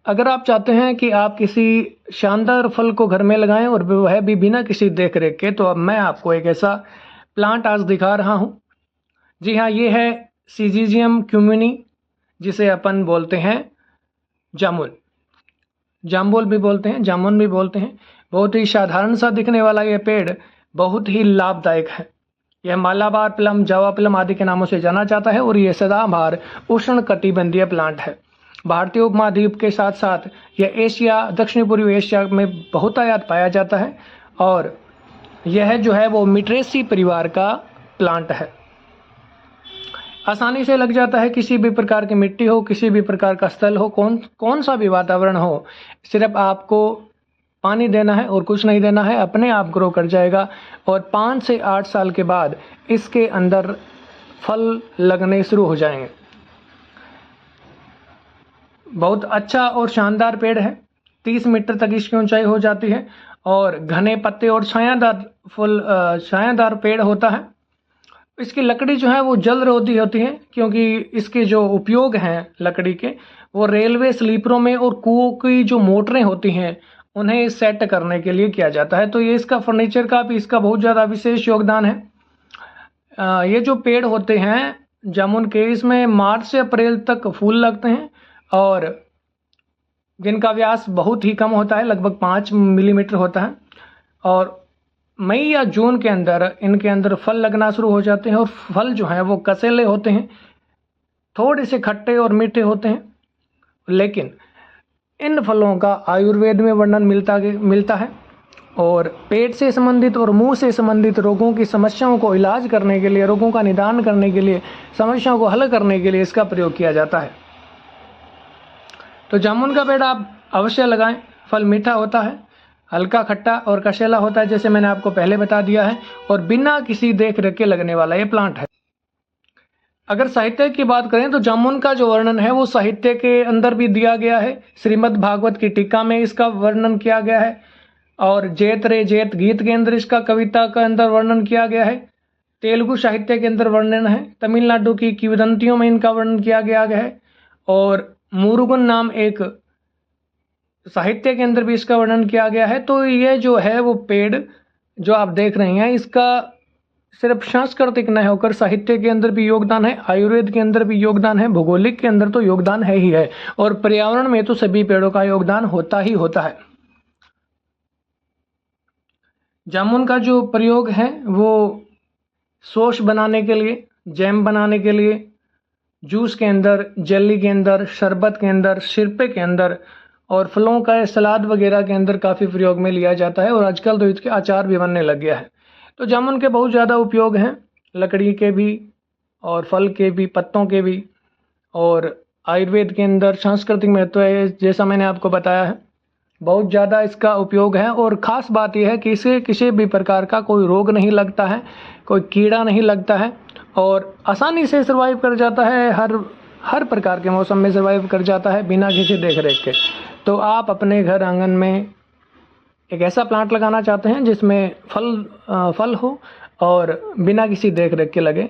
अगर आप चाहते हैं कि आप किसी शानदार फल को घर में लगाएं और वह भी बिना किसी देख रेख के, तो अब मैं आपको एक ऐसा प्लांट आज दिखा रहा हूं। जी हाँ, ये है सिजिजियम क्यूमिनी, जिसे अपन बोलते हैं जामुन। जाम्बुल भी बोलते हैं, जामुन भी बोलते हैं। बहुत ही साधारण सा दिखने वाला यह पेड़ बहुत ही लाभदायक है। यह मालाबार प्लम, जावा प्लम आदि के नामों से जाना जाता है और यह सदाबहार उष्ण कटिबंधीय प्लांट है। भारतीय उपमहाद्वीप के साथ साथ यह एशिया, दक्षिण पूर्वी एशिया में बहुतायत पाया जाता है और यह जो है वो मिट्रेसी परिवार का प्लांट है। आसानी से लग जाता है, किसी भी प्रकार की मिट्टी हो, किसी भी प्रकार का स्थल हो, कौन सा भी वातावरण हो, सिर्फ आपको पानी देना है और कुछ नहीं देना है, अपने आप ग्रो कर जाएगा और 5 से 8 साल के बाद इसके अंदर फल लगने शुरू हो जाएंगे। बहुत अच्छा और शानदार पेड़ है। 30 मीटर तक इसकी ऊंचाई हो जाती है और घने पत्ते और छायादार पेड़ होता है। इसकी लकड़ी जो है वो जल रोधी होती है, क्योंकि इसके जो उपयोग हैं लकड़ी के, वो रेलवे स्लीपरों में और कुओं की जो मोटरें होती हैं उन्हें सेट करने के लिए किया जाता है। तो ये इसका फर्नीचर का भी इसका बहुत ज़्यादा विशेष योगदान है। ये जो पेड़ होते हैं जामुन के, इसमें मार्च से अप्रैल तक फूल लगते हैं और जिनका व्यास बहुत ही कम होता है, लगभग 5 मिलीमीटर होता है। और मई या जून के अंदर इनके अंदर फल लगना शुरू हो जाते हैं और फल जो हैं वो कसेले होते हैं, थोड़े से खट्टे और मीठे होते हैं। लेकिन इन फलों का आयुर्वेद में वर्णन मिलता है और पेट से संबंधित और मुंह से संबंधित रोगों की समस्याओं को इलाज करने के लिए, रोगों का निदान करने के लिए, समस्याओं को हल करने के लिए इसका प्रयोग किया जाता है। तो जामुन का पेड़ आप अवश्य लगाएं। फल मीठा होता है, हल्का खट्टा और कसेला होता है, जैसे मैंने आपको पहले बता दिया है, और बिना किसी देख रेख के लगने वाला ये प्लांट है। अगर साहित्य की बात करें तो जामुन का जो वर्णन है वो साहित्य के अंदर भी दिया गया है। श्रीमद् भागवत की टीका में इसका वर्णन किया गया है और जेत रे जेत गीत के अंदर इसका कविता का अंदर वर्णन किया गया है। तेलुगु साहित्य के अंदर वर्णन है। तमिलनाडु की किंवदंतियों में इनका वर्णन किया गया है और मुरुगन नाम एक साहित्य के अंदर भी इसका वर्णन किया गया है। तो ये जो है वो पेड़ जो आप देख रहे हैं, इसका सिर्फ सांस्कृतिक न होकर साहित्य के अंदर भी योगदान है, आयुर्वेद के अंदर भी योगदान है, भौगोलिक के अंदर तो योगदान है ही है, और पर्यावरण में तो सभी पेड़ों का योगदान होता ही होता है। जामुन का जो प्रयोग है वो सॉस बनाने के लिए, जैम बनाने के लिए, जूस के अंदर, जेली के अंदर, शरबत के अंदर, सिरपे के अंदर और फलों का सलाद वगैरह के अंदर काफ़ी प्रयोग में लिया जाता है और आजकल तो इसके अचार भी बनने लग गया है। तो जामुन के बहुत ज़्यादा उपयोग हैं, लकड़ी के भी और फल के भी, पत्तों के भी, और आयुर्वेद के अंदर सांस्कृतिक महत्व है, जैसा मैंने आपको बताया है। बहुत ज़्यादा इसका उपयोग है और ख़ास बात यह है कि इसे किसी भी प्रकार का कोई रोग नहीं लगता है, कोई कीड़ा नहीं लगता है और आसानी से सर्वाइव कर जाता है, हर प्रकार के मौसम में सर्वाइव कर जाता है बिना किसी देख रेख के। तो आप अपने घर आंगन में एक ऐसा प्लांट लगाना चाहते हैं जिसमें फल हो और बिना किसी देख रेख के लगे,